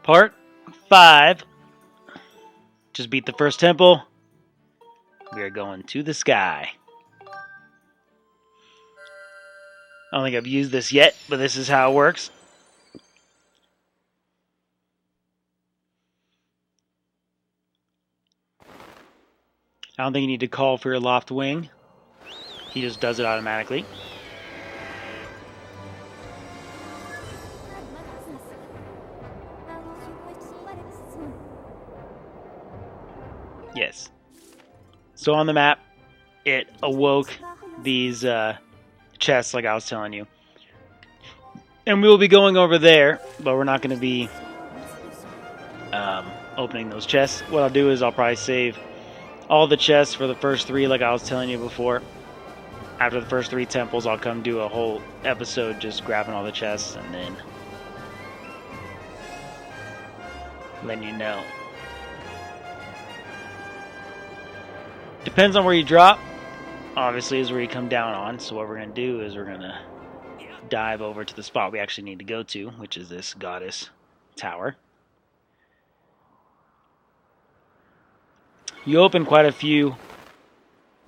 Part 5. Just beat the first temple. We are going to the sky. I don't think I've used this yet, but this is how it works. I don't think you need to call for your loft wing. He just does it automatically. Yes. So on the map, it awoke these chests like I was telling you. And we will be going over there, but we're not going to be opening those chests. What I'll do is I'll probably save all the chests for the first 3 like I was telling you before. After the first 3 temples, I'll come do a whole episode just grabbing all the chests and then letting you know. Depends on where you drop. Obviously is where you come down on. So what we're going to do is we're going to dive over to the spot we actually need to go to, which is this goddess tower. You open quite a few.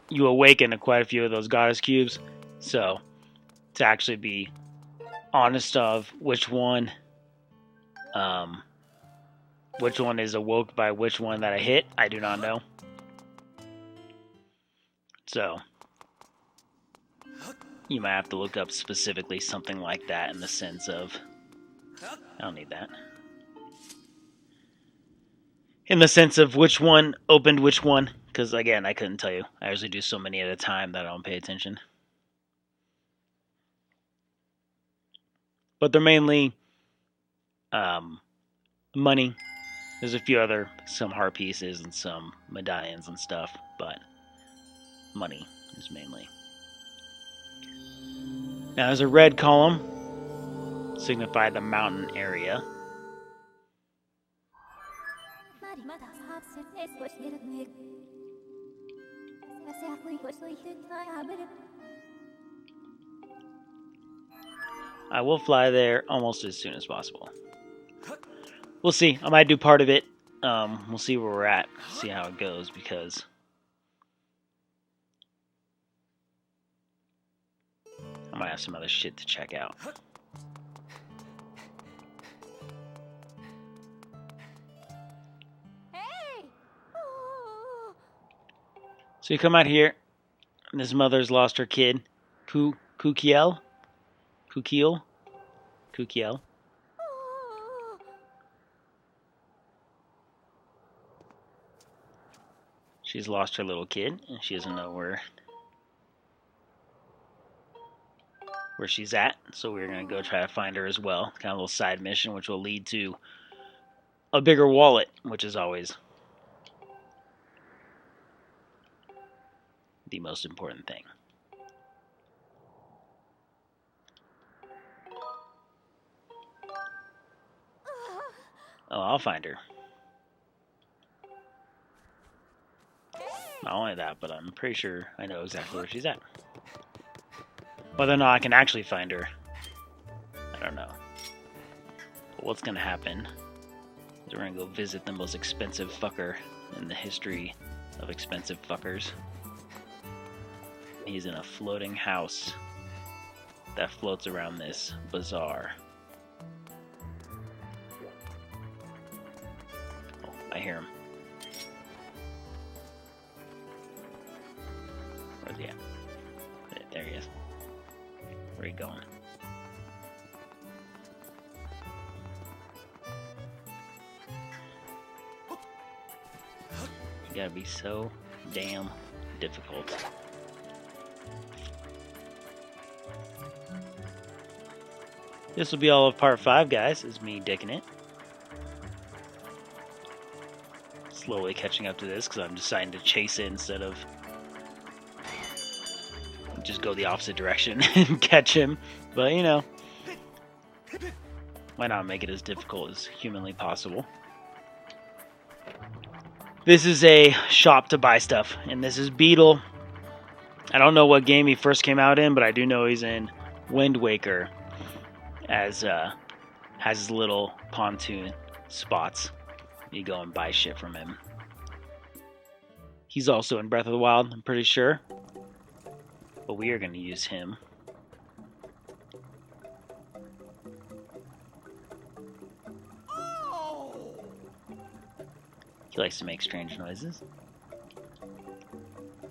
You awaken to quite a few of those goddess cubes. So to actually be honest of which one is awoke by which one that I hit, I do not know. So you might have to look up specifically something like that in the sense of, I don't need that. In the sense of which one opened which one, because again, I couldn't tell you. I usually do so many at a time that I don't pay attention. But they're mainly money. There's a few other, some heart pieces and some medallions and stuff, but money is mainly. Now there's a red column, signify the mountain area. I will fly there almost as soon as possible. We'll see. I might do part of it. We'll see where we're at, see how it goes, because I might have some other shit to check out. So you come out here, and this mother's lost her kid, Kukiel. She's lost her little kid, and she doesn't know where she's at, so we're going to go try to find her as well. Kind of a little side mission, which will lead to a bigger wallet, which is always the most important thing. Oh, I'll find her. Not only that, but I'm pretty sure I know exactly where she's at. Whether or not I can actually find her, I don't know. But what's going to happen is we're going to go visit the most expensive fucker in the history of expensive fuckers. He's in a floating house that floats around this bazaar. Oh, I hear him. Where's he at? There he is. Where are you going? You gotta be so damn difficult. This will be all of part 5, guys, is me dicking it. Slowly catching up to this because I'm deciding to chase it instead of just go the opposite direction and catch him. But, you know, why not make it as difficult as humanly possible? This is a shop to buy stuff, and this is Beetle. I don't know what game he first came out in, but I do know he's in Wind Waker as has his little pontoon spots. You go and buy shit from him. He's also in Breath of the Wild, I'm pretty sure. But we are going to use him. He likes to make strange noises.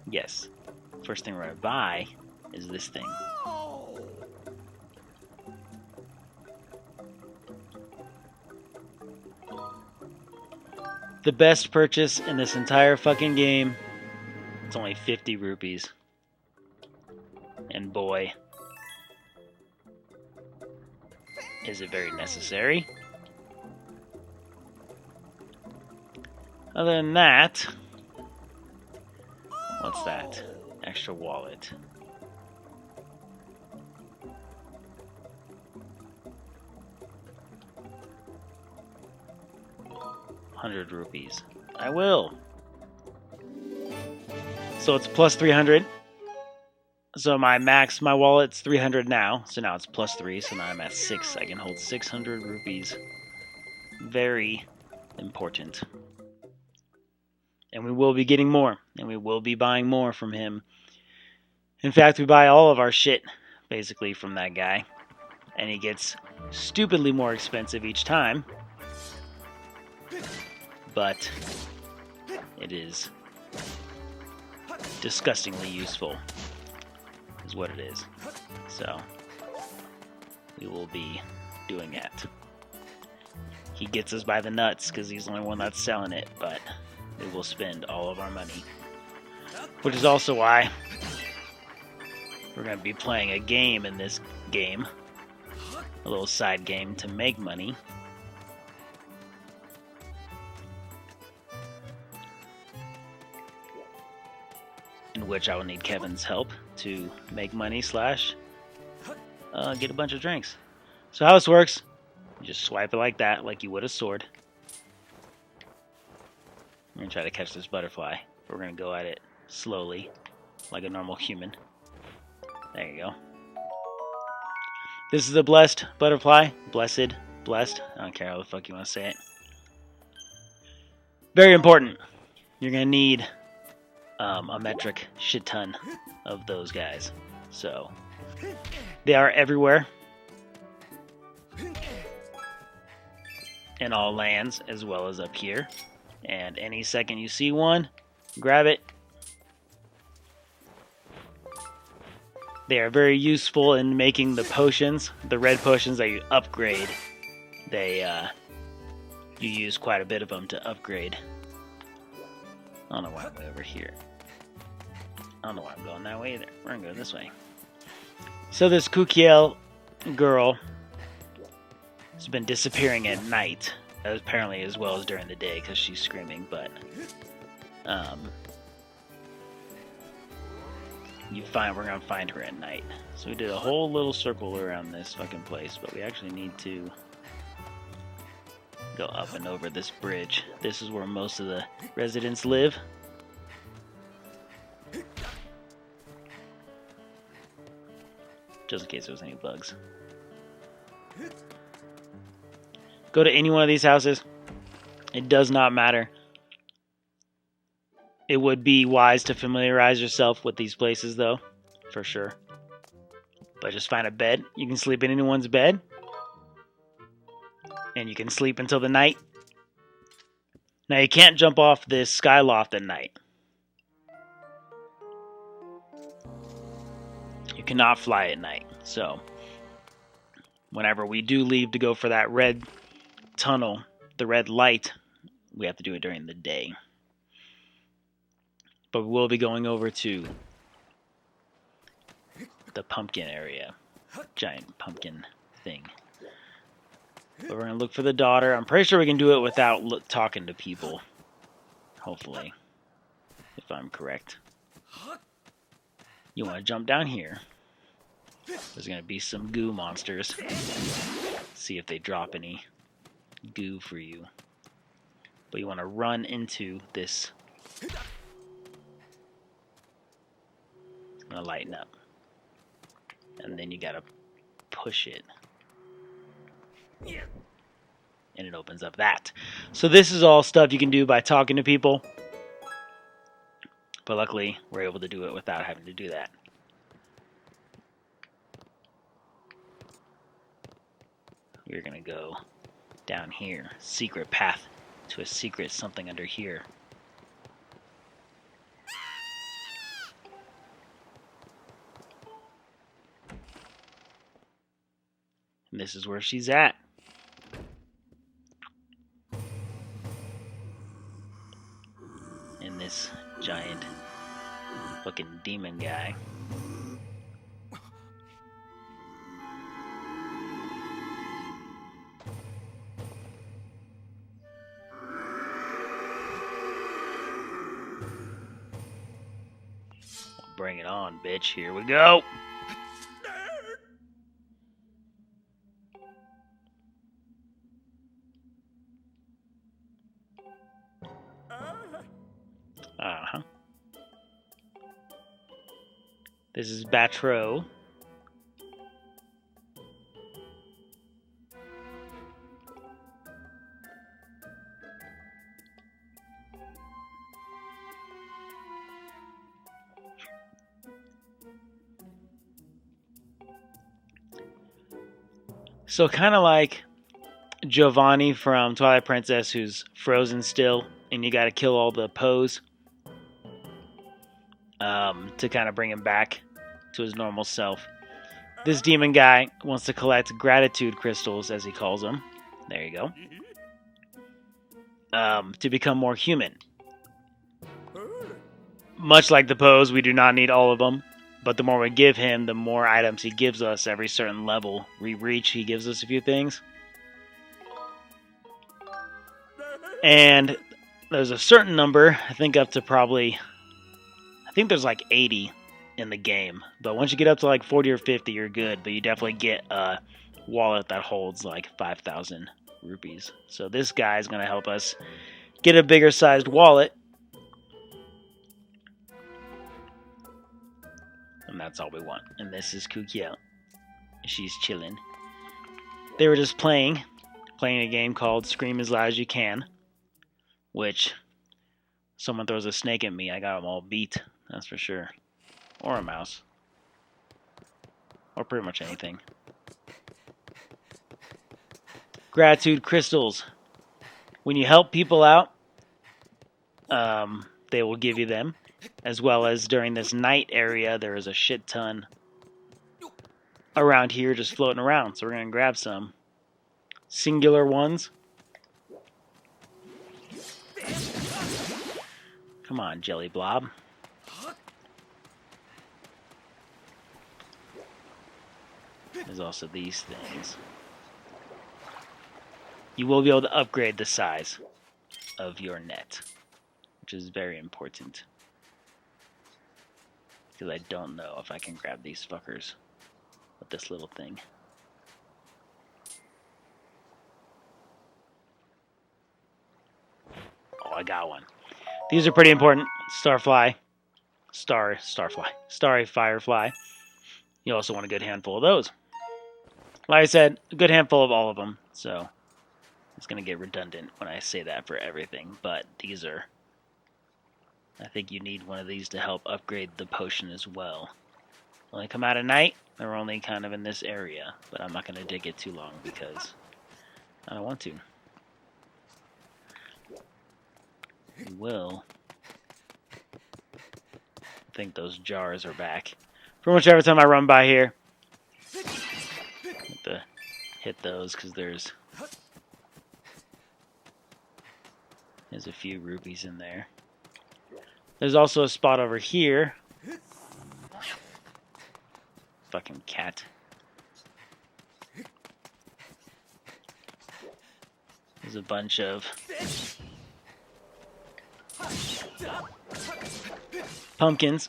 Yes. First thing we're going to buy is this thing. The best purchase in this entire fucking game. It's only 50 rupees. And boy, is it very necessary. Other than that, what's that? Extra wallet. ₹100. I will. So it's plus 300. So my wallet's 300 now. So now it's plus 3. So now I'm at 6. I can hold 600 rupees. Very important. And we will be getting more. And we will be buying more from him. In fact, we buy all of our shit, basically, from that guy. And he gets stupidly more expensive each time. But it is disgustingly useful, is what it is. So we will be doing that. He gets us by the nuts because he's the only one that's selling it, but we will spend all of our money. Which is also why we're going to be playing a game in this game. A little side game to make money. In which I will need Kevin's help to make money / get a bunch of drinks. So how this works, you just swipe it like that, like you would a sword. We're going to try to catch this butterfly. We're going to go at it slowly, like a normal human. There you go. This is a blessed butterfly. Blessed. Blessed. I don't care how the fuck you want to say it. Very important. You're going to need a metric shit ton of those guys. So they are everywhere in all lands as well as up here, and any second you see one, grab it. They are very useful in making the potions, the red potions that you upgrade. They you use quite a bit of them to upgrade. I don't know why I'm way over here. I don't know why I'm going that way either. We're going to go this way. So this Kukiel girl has been disappearing at night, apparently as well as during the day because she's screaming, but we're going to find her at night. So we did a whole little circle around this fucking place, but we actually need to go up and over this bridge. This is where most of the residents live. Just in case there was any bugs. Go to any one of these houses. It does not matter. It would be wise to familiarize yourself with these places, though, for sure. But just find a bed. You can sleep in anyone's bed. And you can sleep until the night. Now, you can't jump off this skyloft at night. You cannot fly at night. So, whenever we do leave to go for that red tunnel, the red light, we have to do it during the day. But we will be going over to the pumpkin area. Giant pumpkin thing. But we're going to look for the daughter. I'm pretty sure we can do it without talking to people. Hopefully. If I'm correct. You want to jump down here. There's going to be some goo monsters. See if they drop any goo for you. But you want to run into this. It's going to lighten up. And then you got to push it. and it opens up that. So this is all stuff you can do by talking to people. But luckily, we're able to do it without having to do that. We're going to go down here. Secret path to a secret something under here. And this is where she's at. And this giant looking demon guy. Bring it on, bitch. Here we go. Uh-huh. This is Batro. So kind of like Giovanni from Twilight Princess, who's frozen still, and you got to kill all the Poes to kind of bring him back to his normal self. This demon guy wants to collect gratitude crystals, as he calls them. There you go. To become more human. Much like the Poes, we do not need all of them. But the more we give him, the more items he gives us. Every certain level we reach, he gives us a few things. And there's a certain number, I think up to probably, I think there's like 80 in the game. But once you get up to like 40 or 50, you're good. But you definitely get a wallet that holds like 5,000 rupees. So this guy is going to help us get a bigger sized wallet. And that's all we want. And this is Kukiel. She's chilling. They were just playing a game called Scream as Loud as You Can. Which, someone throws a snake at me, I got them all beat. That's for sure. Or a mouse. Or pretty much anything. Gratitude crystals. When you help people out, they will give you them. As well as during this night area, there is a shit ton around here just floating around. So we're going to grab some singular ones. Come on, Jelly Blob. There's also these things. You will be able to upgrade the size of your net, which is very important. Because I don't know if I can grab these fuckers with this little thing. Oh, I got one. These are pretty important. Starry Firefly. You also want a good handful of those. Like I said, a good handful of all of them. So it's going to get redundant when I say that for everything. But these are... I think you need one of these to help upgrade the potion as well. When they come out at night, they're only kind of in this area. But I'm not going to dig it too long because I don't want to. We will. I think those jars are back. Pretty much every time I run by here, I have to hit those because there's a few rupees in there. There's also a spot over here. Fucking cat. There's a bunch of pumpkins.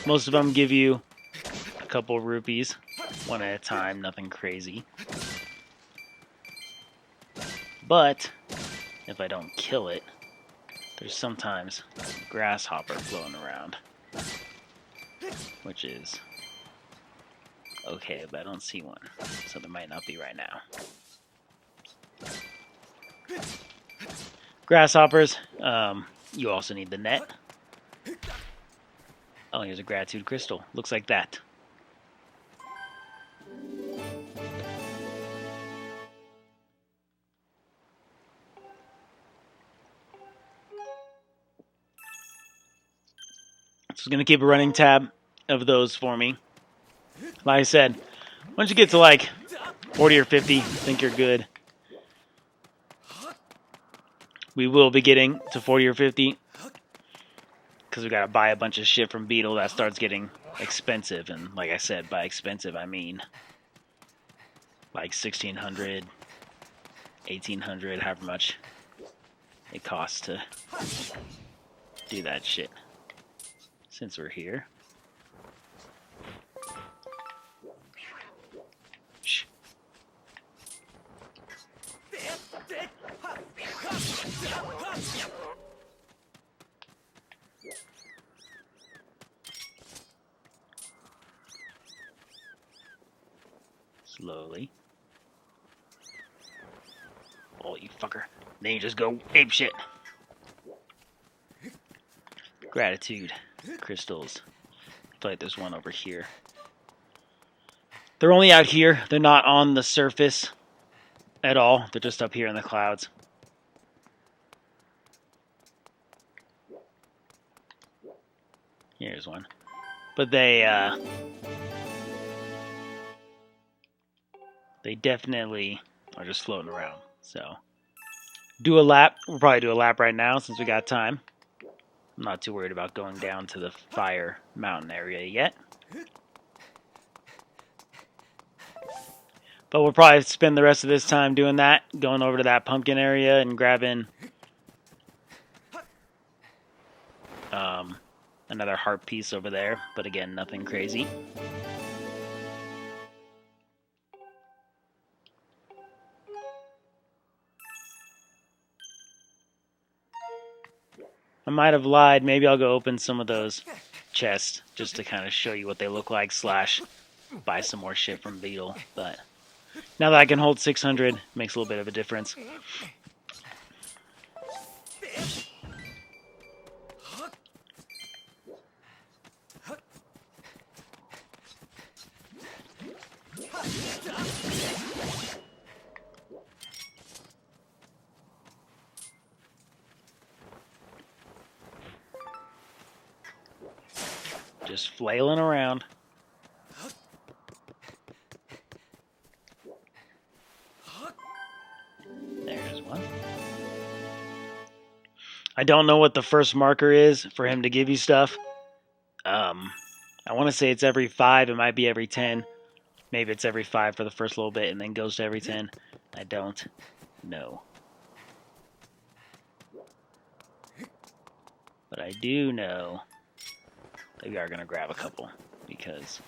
Most of them give you a couple rupees, one at a time, nothing crazy. But if I don't kill it, there's sometimes a grasshopper floating around, which is okay, but I don't see one, so there might not be right now. Grasshoppers. You also need the net. Oh, here's a gratitude crystal. Looks like that. So it's going to keep a running tab of those for me. Like I said, once you get to like 40 or 50, I think you're good. We will be getting to 40 or 50 because we got to buy a bunch of shit from Beetle. That starts getting expensive. And like I said, by expensive, I mean like 1,600, 1,800, however much it costs to do that shit. Since we're here. Shh. Slowly. Oh, you fucker. Then you just go ape shit. Gratitude. Crystals. I feel like there's one over here. They're only out here. They're not on the surface at all. They're just up here in the clouds. Here's one. But they definitely are just floating around. So, do a lap. We'll probably do a lap right now since we got time. I'm not too worried about going down to the fire mountain area yet. But we'll probably spend the rest of this time doing that, going over to that pumpkin area and grabbing another heart piece over there. But again, nothing crazy. I might have lied. Maybe I'll go open some of those chests just to kind of show you what they look like, / buy some more shit from Beetle. But now that I can hold 600, makes a little bit of a difference. Just flailing around. There's one. I don't know what the first marker is for him to give you stuff. I want to say it's every 5. It might be every 10. Maybe it's every 5 for the first little bit and then goes to every 10. I don't know. But I do know that we are going to grab a couple because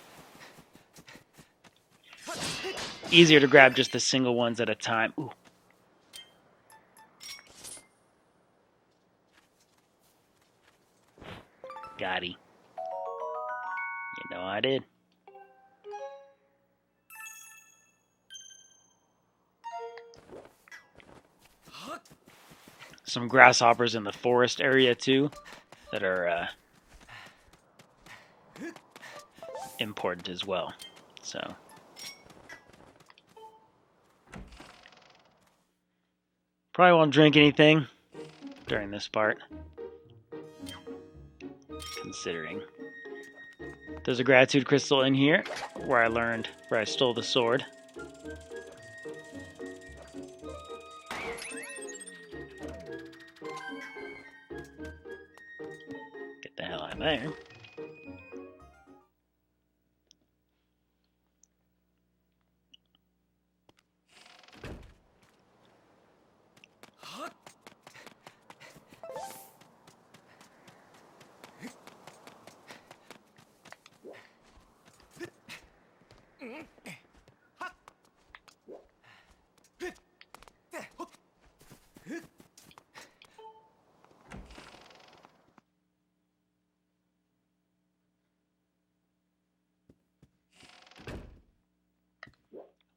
easier to grab just the single ones at a time. Ooh. Got he. You know I did. Some grasshoppers in the forest area too that are important as well. So probably won't drink anything during this part, considering there's a gratitude crystal in here where I stole the sword. Get the hell out of there.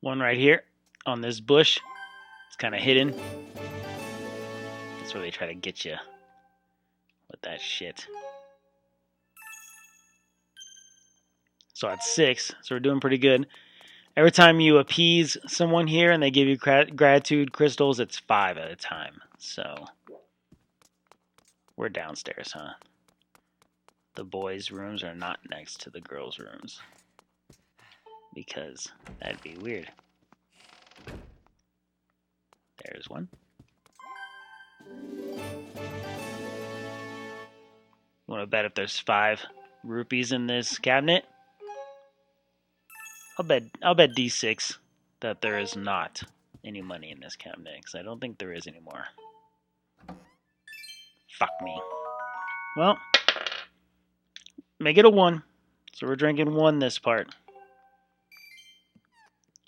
One right here on this bush. It's kind of hidden. That's where they try to get you with that shit. So that's 6. So we're doing pretty good. Every time you appease someone here and they give you gratitude crystals, it's 5 at a time. So we're downstairs, huh? The boys' rooms are not next to the girls' rooms. Because that'd be weird. There's one. You want to bet if there's 5 rupees in this cabinet? I'll bet D6 that there is not any money in this cabinet, because I don't think there is anymore. Fuck me. Well, make it a 1. So we're drinking 1 this part.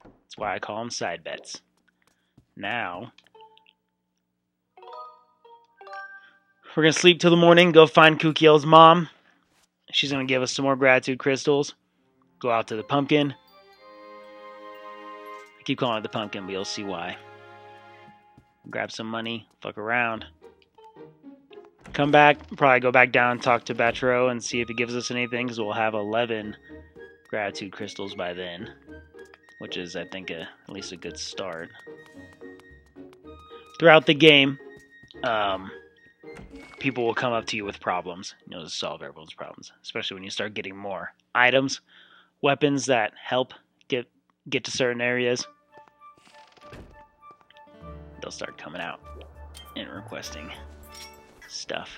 That's why I call them side bets. Now, we're going to sleep till the morning, go find Kukiel's mom. She's going to give us some more gratitude crystals. Go out to the pumpkin. I keep calling it the pumpkin, but you'll see why. Grab some money, fuck around. Come back, probably go back down and talk to Batro and see if he gives us anything, because we'll have 11 gratitude crystals by then. Which is, I think, at least a good start. Throughout the game, people will come up to you with problems. You know, to solve everyone's problems. Especially when you start getting more items, weapons that help get to certain areas. They'll start coming out and requesting stuff.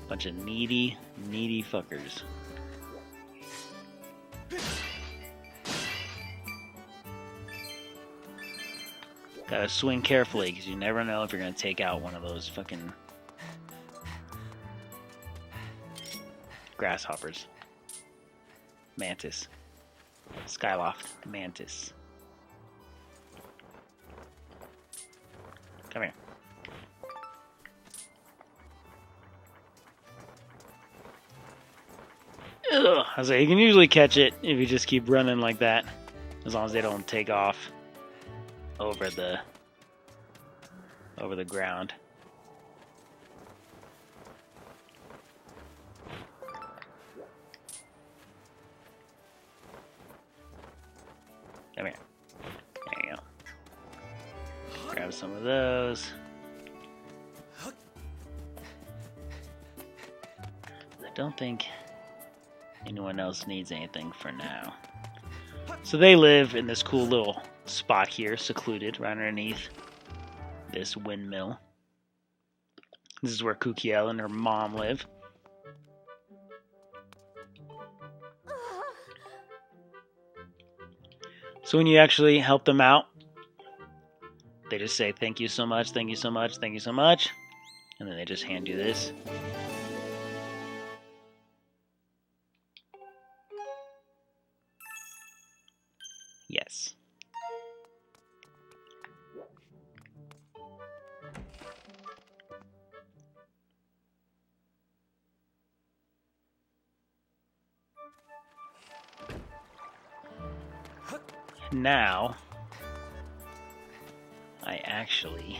Bunch of needy fuckers. Gotta swing carefully, because you never know if you're gonna take out one of those fucking grasshoppers. Mantis. Skyloft. Mantis. Come here. Ugh. I was like, you can usually catch it if you just keep running like that. As long as they don't take off over the ground. Come here. There you go. Grab some of those. I don't think anyone else needs anything for now. So they live in this cool little spot here, secluded, right underneath this windmill. This is where Kukiel and her mom live. So when you actually help them out, they just say, thank you so much, thank you so much, thank you so much. And then they just hand you this. Yes. Now, I actually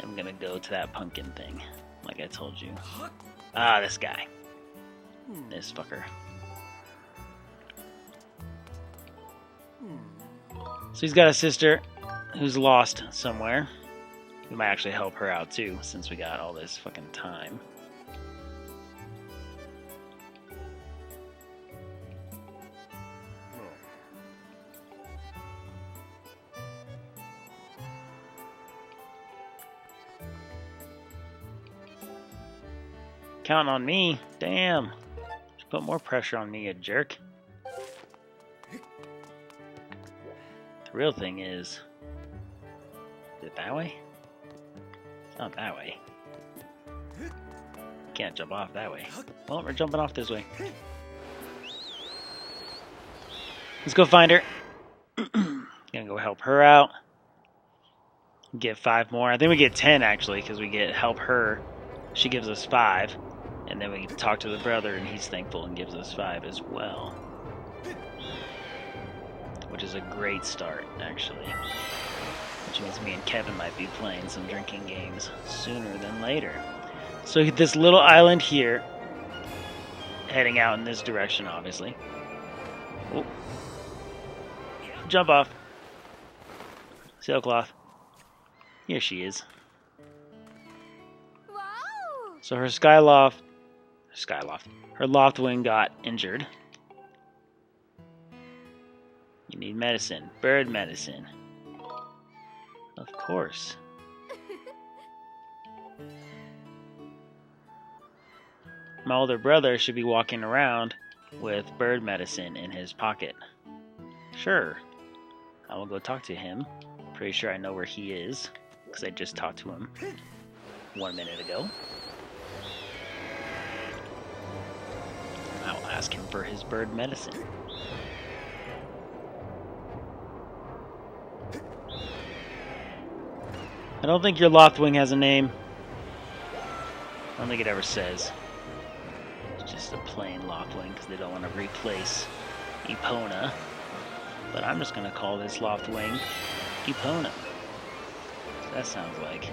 am gonna go to that pumpkin thing, like I told you. Ah, this guy. This fucker. So he's got a sister who's lost somewhere. We might actually help her out too, since we got all this fucking time. Counting on me? Damn. Just put more pressure on me, you jerk. The real thing is it that way? It's not that way. Can't jump off that way. Well, we're jumping off this way. Let's go find her. Gonna go help her out. Get 5 more. I think we get 10 actually, because we get help her. She gives us 5. And then we talk to the brother, and he's thankful and gives us 5 as well. Which is a great start, actually. Which means me and Kevin might be playing some drinking games sooner than later. So this little island here, heading out in this direction, obviously. Oh. Jump off. Sailcloth. Here she is. Wow. So her her loft wing got injured. You need medicine. Bird medicine. Of course. My older brother should be walking around with bird medicine in his pocket. Sure. I will go talk to him. Pretty sure I know where he is, because I just talked to him 1 minute ago. I'll ask him for his bird medicine. I don't think your Loftwing has a name. I don't think it ever says. It's just a plain Loftwing because they don't want to replace Epona. But I'm just going to call this Loftwing Epona. That sounds like...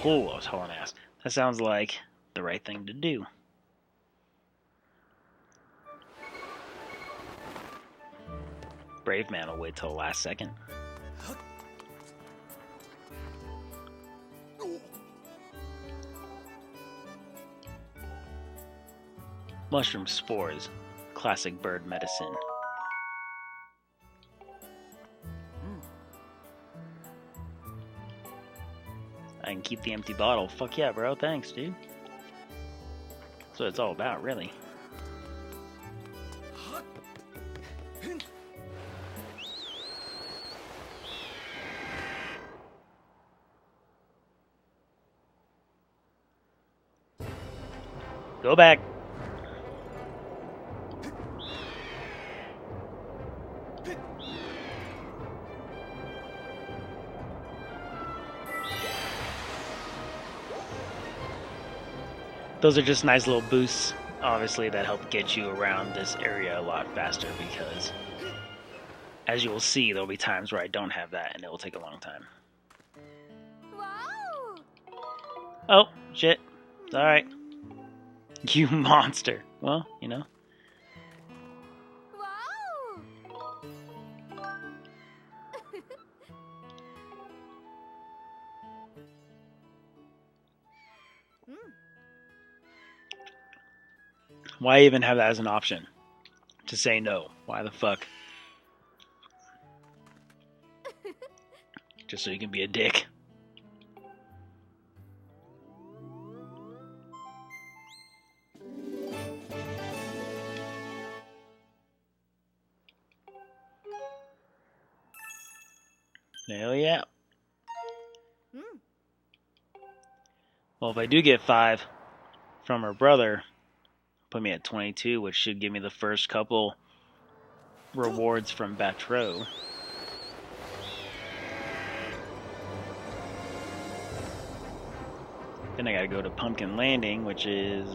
Oh, I was hauling ass. That sounds like the right thing to do. Brave man will wait till the last second. Mushroom spores, classic bird medicine. I can keep the empty bottle. Fuck yeah, bro. Thanks, dude. That's what it's all about, really. Go back. Those are just nice little boosts, obviously, that help get you around this area a lot faster because, as you will see, there will be times where I don't have that and it will take a long time. Wow. Oh, shit. It's alright. You monster. Well, you know. Wow. Why even have that as an option? To say no. Why the fuck? Just so you can be a dick. Hell yeah. Well, if I do get 5 from her brother, put me at 22, which should give me the first couple rewards from Batro. Then I gotta go to Pumpkin Landing, which is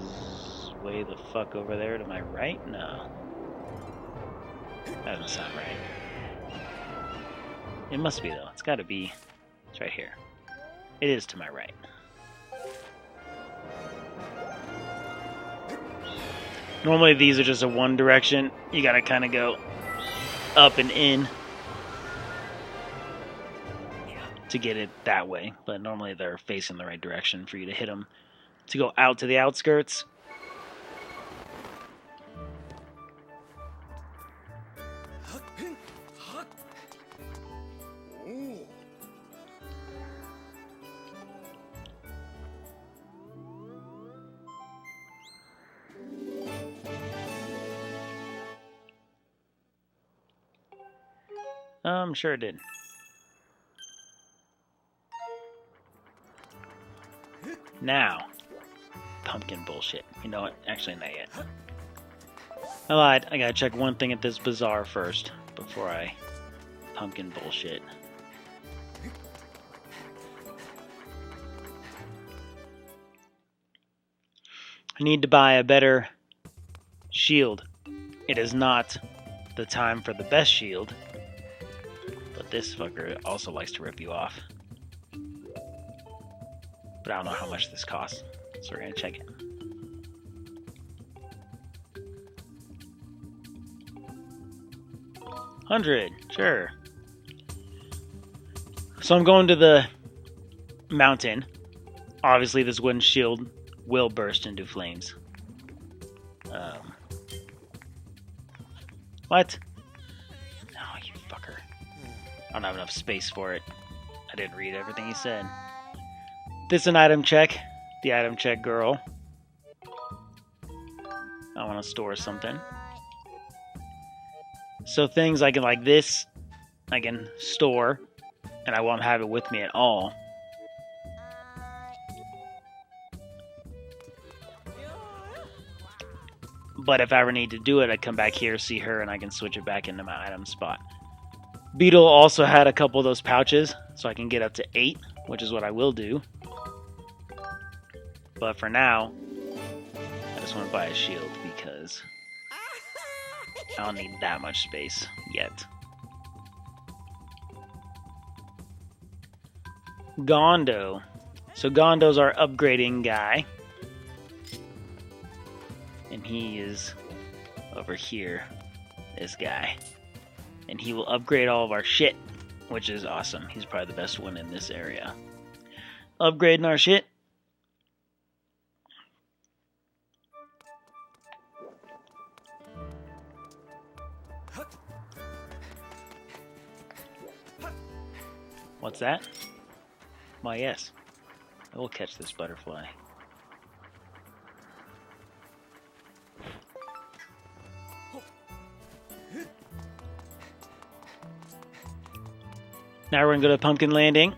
way the fuck over there to my right? No. That doesn't sound right. It must be, though. It's gotta be. It's right here. It is to my right. Normally these are just a one direction. You gotta kind of go up and in to get it that way. But normally they're facing the right direction for you to hit them. To go out to the outskirts. Sure it did. Now, pumpkin bullshit. You know what? Actually, not yet. I lied. I gotta check one thing at this bazaar first before I pumpkin bullshit. I need to buy a better shield. It is not the time for the best shield. But this fucker also likes to rip you off. But I don't know how much this costs, so we're gonna check it. $100, sure. So I'm going to the mountain. Obviously, this wooden shield will burst into flames. What? No, you fucker. I don't have enough space for it. I didn't read everything he said. This is an item check. The item check girl. I want to store something. So things I can, like this, I can store, and I won't have it with me at all. But if I ever need to do it, I come back here, see her, and I can switch it back into my item spot. Beetle also had a couple of those pouches, so I can get up to 8, which is what I will do. But for now, I just want to buy a shield because I don't need that much space yet. Gondo. So Gondo's our upgrading guy. And he is over here, this guy. And he will upgrade all of our shit, which is awesome. He's probably the best one in this area. Upgrading our shit. What's that? Why, yes. I will catch this butterfly. Now we're going to go to Pumpkin Landing.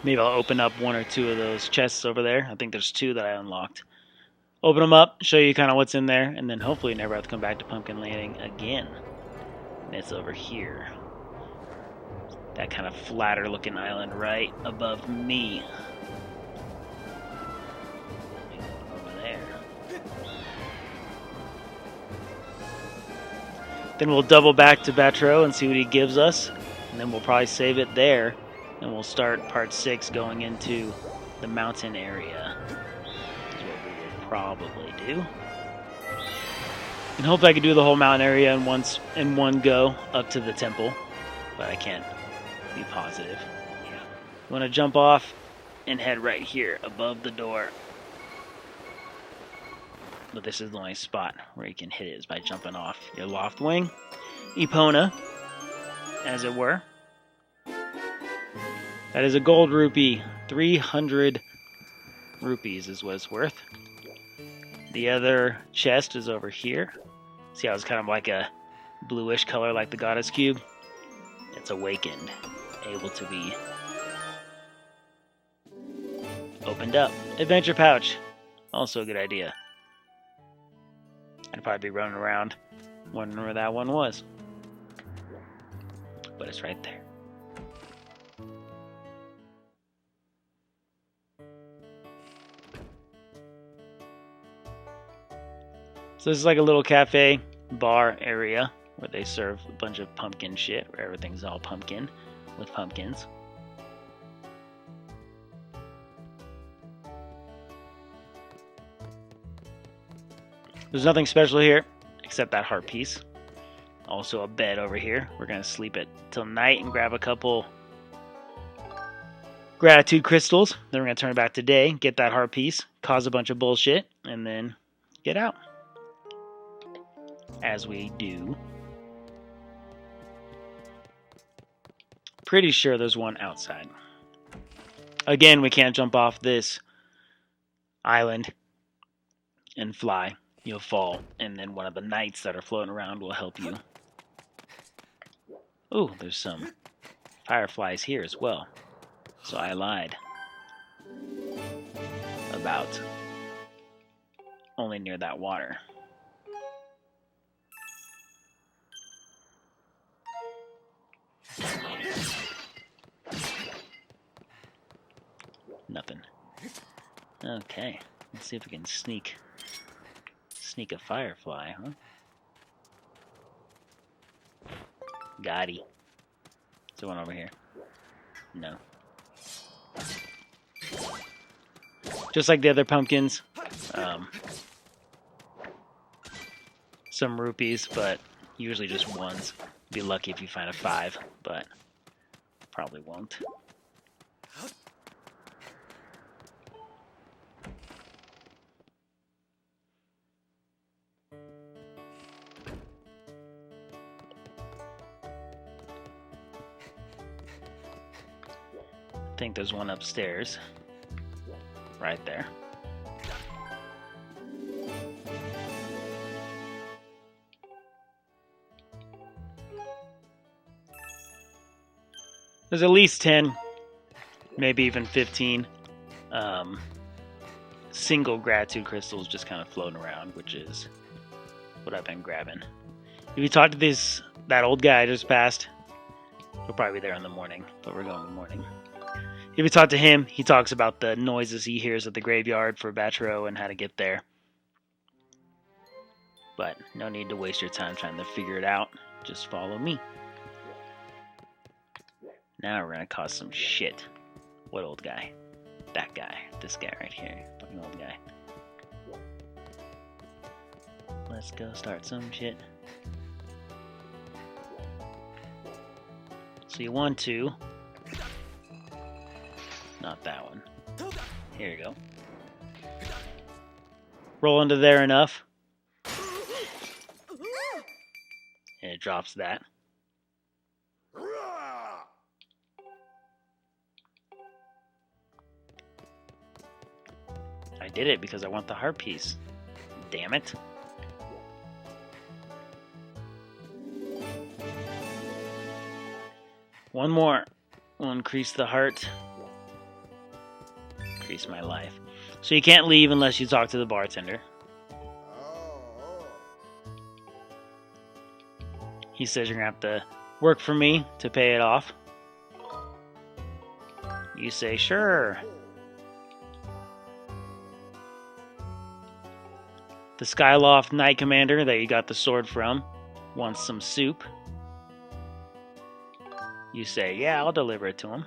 Maybe I'll open up one or two of those chests over there. I think there's 2 that I unlocked. Open them up, show you kind of what's in there, and then hopefully never have to come back to Pumpkin Landing again. And it's over here. That kind of flatter looking island right above me. Over there. Then we'll double back to Batro and see what he gives us. And then we'll probably save it there. And we'll start part 6 going into the mountain area. That's what we will probably do. And hope I can do the whole mountain area in one go up to the temple. But I can't be positive. You want to jump off and head right here above the door. But this is the only spot where you can hit it is by jumping off your loft wing. Epona, as it were. That is a gold rupee. 300 rupees is what it's worth. The other chest is over here. See how it's kind of like a bluish color like the Goddess Cube? It's awakened, able to be opened up. Adventure pouch, also a good idea. I'd probably be running around wondering where that one was. But it's right there. So this is like a little cafe bar area where they serve a bunch of pumpkin shit, where everything's all pumpkin with pumpkins. There's nothing special here except that heart piece. Also a bed over here. We're going to sleep it till night and grab a couple gratitude crystals. Then we're going to turn it back to day, get that heart piece, cause a bunch of bullshit, and then get out. As we do. Pretty sure there's one outside. Again, we can't jump off this island and fly. You'll fall, and then one of the knights that are floating around will help you. Ooh, there's some fireflies here as well. So I lied about only near that water. Nothing. Okay, let's see if we can sneak a firefly, huh? Gotti. Is there one over here? No. Just like the other pumpkins. Some rupees, but usually just ones. Be lucky if you find a 5, but probably won't. I think there's one upstairs. Right there. There's at least 10, maybe even 15 single gratitude crystals just kind of floating around, which is what I've been grabbing. If you talk to that old guy I just passed, he'll probably be there in the morning, but we're going in the morning. If you talk to him, he talks about the noises he hears at the graveyard for Batro and how to get there. But no need to waste your time trying to figure it out. Just follow me. Now we're gonna cause some shit. What old guy? That guy. This guy right here. Fucking old guy. Let's go start some shit. So you want to... Not that one. Here you go. Roll into there enough. And it drops that. I did it because I want the heart piece. Damn it. One more will increase the heart. Increase my life. So you can't leave unless you talk to the bartender. He says you're going to have to work for me to pay it off. You say, sure. The Skyloft Knight Commander that you got the sword from wants some soup. You say, yeah, I'll deliver it to him.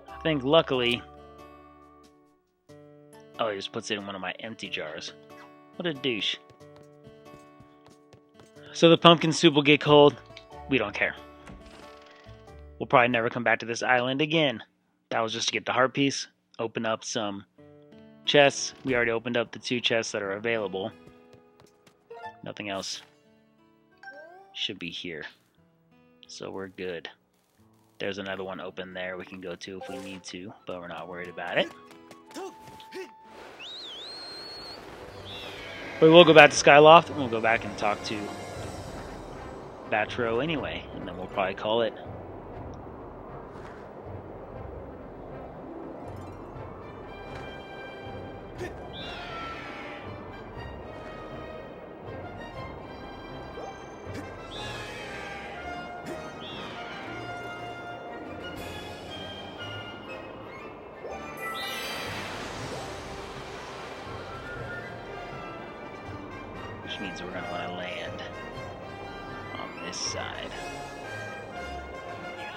I think luckily... Oh, he just puts it in one of my empty jars. What a douche. So the pumpkin soup will get cold. We don't care. We'll probably never come back to this island again. That was just to get the heart piece, open up some chests. We already opened up the 2 chests that are available. Nothing else should be here. So we're good. There's another one open there we can go to if we need to, but we're not worried about it. But we'll go back to Skyloft, and we'll go back and talk to Batro anyway, and then we'll probably call it. Which means we're going to want to land on this side. Yeah.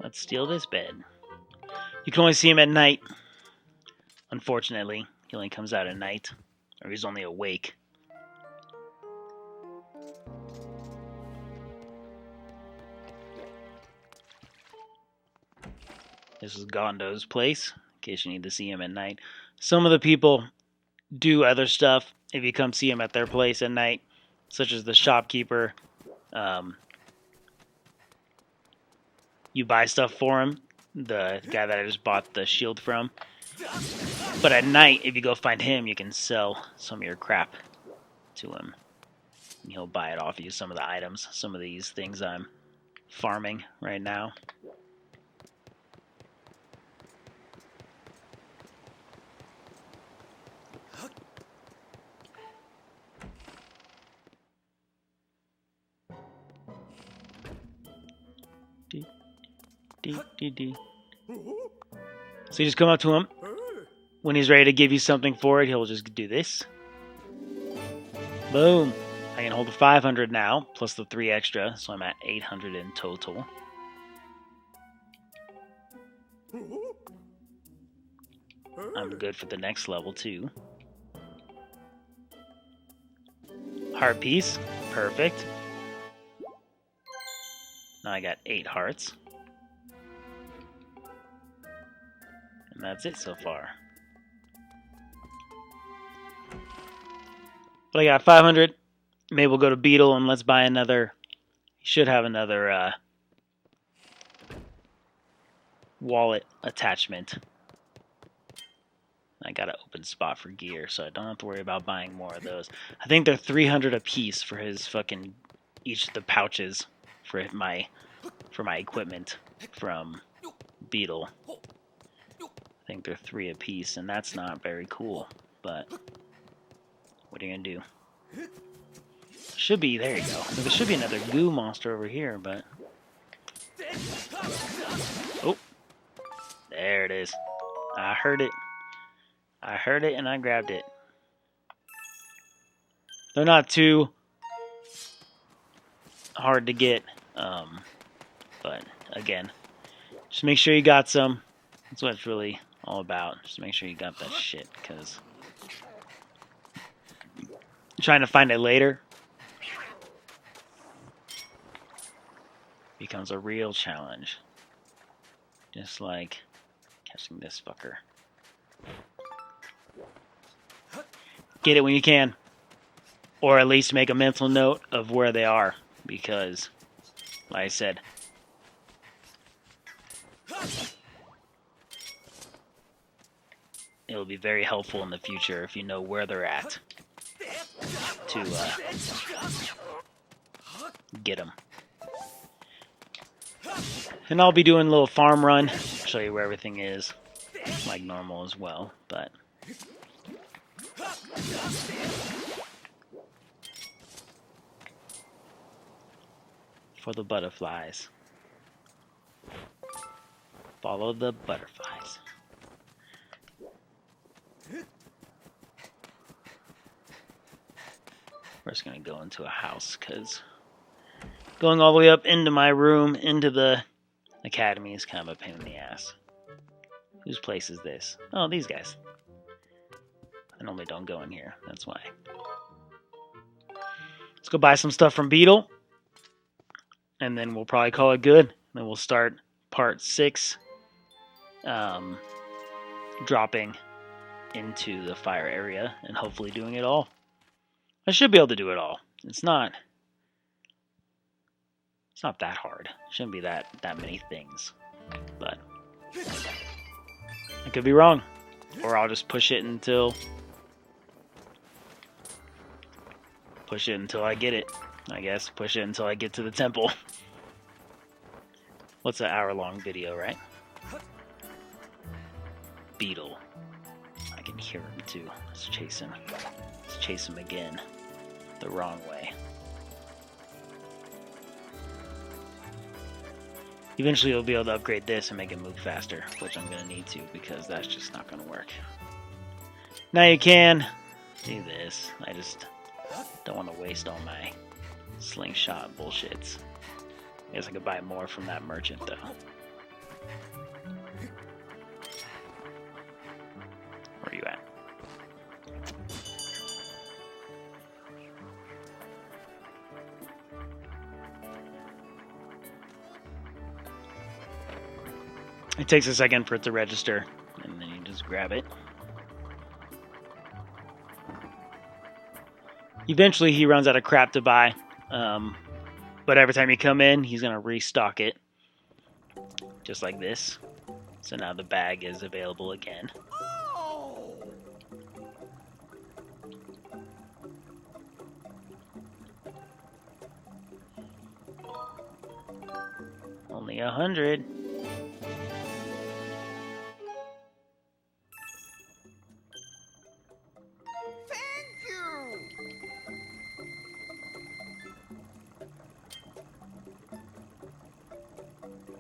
Let's steal this bed. You can only see him at night. Unfortunately, he only comes out at night. Or he's only awake. This is Gondo's place, in case you need to see him at night. Some of the people do other stuff if you come see him at their place at night, such as the shopkeeper. You buy stuff for him the guy that I just bought the shield from. But at night, if you go find him, you can sell some of your crap to him. And he'll buy it off you, some of the items, some of these things I'm farming right now. So you just come up to him. When he's ready to give you something for it, he'll just do this. Boom. I can hold the 500 now, plus the 3 extra, so I'm at 800 in total. I'm good for the next level, too. Heart piece. Perfect. Now I got 8 hearts. And that's it so far. But I got 500. Maybe we'll go to Beetle and let's buy another. He should have another wallet attachment. I got an open spot for gear, so I don't have to worry about buying more of those. I think they're 300 a piece for his fucking each of the pouches for my equipment from Beetle. I think they're 3 a piece, and that's not very cool. But what are you gonna do? Should be, there you go. There should be another goo monster over here, but oh, there it is. I heard it. I heard it and I grabbed it. They're not too hard to get, but again, just make sure you got some. That's what it's really all about. Just make sure you got that shit, because trying to find it later becomes a real challenge. Just like catching this fucker. Get it when you can. Or at least make a mental note of where they are. Because, like I said, it'll be very helpful in the future if you know where they're at to get them. And I'll be doing a little farm run, show you where everything is, like normal as well, but for the butterflies. Follow the butterflies. We're just gonna go into a house, because going all the way up into my room, into the academy, is kind of a pain in the ass. Whose place is this? Oh, these guys. I normally don't go in here, that's why. Let's go buy some stuff from Beetle, and then we'll probably call it good. Then we'll start part 6, dropping into the fire area, and hopefully doing it all. I should be able to do it all. It's not that hard. It shouldn't be that many things. But I could be wrong. Or I'll just push it until I get it. I guess push it until I get to the temple. What's an hour-long video, right? Beetle. I can hear him too. Let's chase him. Let's chase him again. The wrong way. Eventually we'll be able to upgrade this and make it move faster, which I'm going to need to, because that's just not going to work. Now you can do this. I just don't want to waste all my slingshot bullshits. I guess I could buy more from that merchant, though. Where are you at? It takes a second for it to register, and then you just grab it. Eventually he runs out of crap to buy, but every time you come in, he's going to restock it, just like this. So now the bag is available again. Only 100.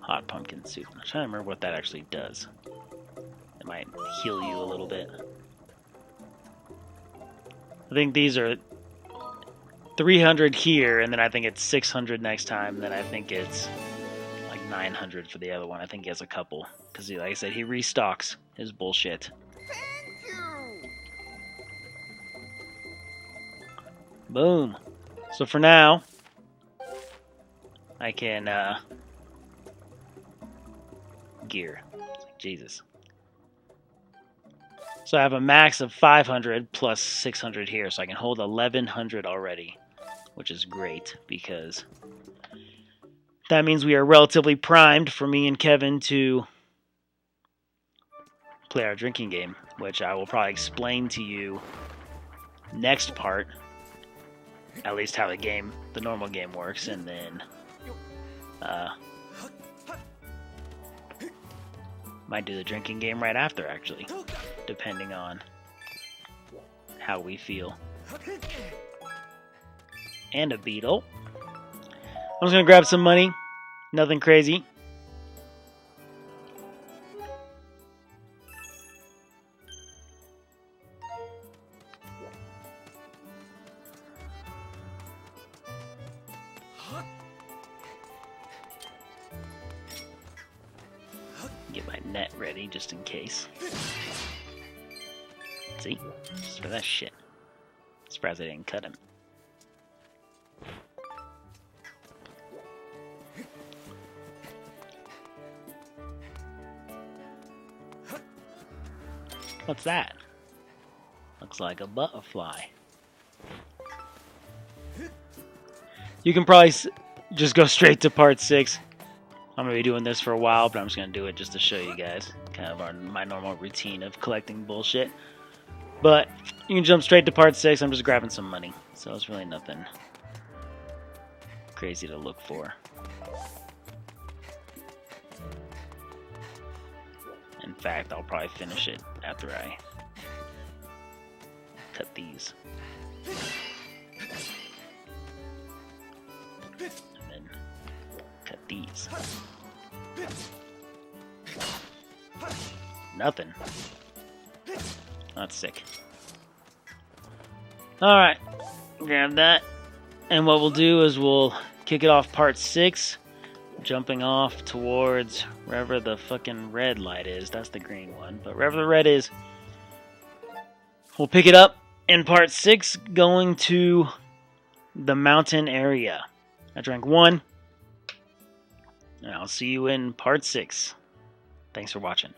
Hot pumpkin soup. I'm trying to remember what that actually does. It might heal you a little bit. I think these are 300 here, and then I think it's 600 next time, and then I think it's like 900 for the other one. I think he has a couple. Because, like I said, he restocks his bullshit. Boom. So for now, I can, gear. Jesus. So I have a max of 500 plus 600 here, so I can hold 1100 already, which is great because that means we are relatively primed for me and Kevin to play our drinking game, which I will probably explain to you next part, at least how the normal game works, and then might do the drinking game right after, actually, depending on how we feel. And a beetle. I'm just gonna grab some money. Nothing crazy. Get my net ready just in case. See? Just for that shit. Surprised I didn't cut him. What's that? Looks like a butterfly. You can probably just go straight to part 6. I'm going to be doing this for a while, but I'm just going to do it just to show you guys kind of my normal routine of collecting bullshit. But you can jump straight to part 6. I'm just grabbing some money, so it's really nothing crazy to look for. In fact, I'll probably finish it after I cut these. And then cut these. Nothing. That's sick. Alright, grab that. And what we'll do is we'll kick it off part 6. Jumping off towards wherever the fucking red light is. That's the green one. But wherever the red is, we'll pick it up in part 6, going to the mountain area. I drank 1. And I'll see you in part 6. Thanks for watching.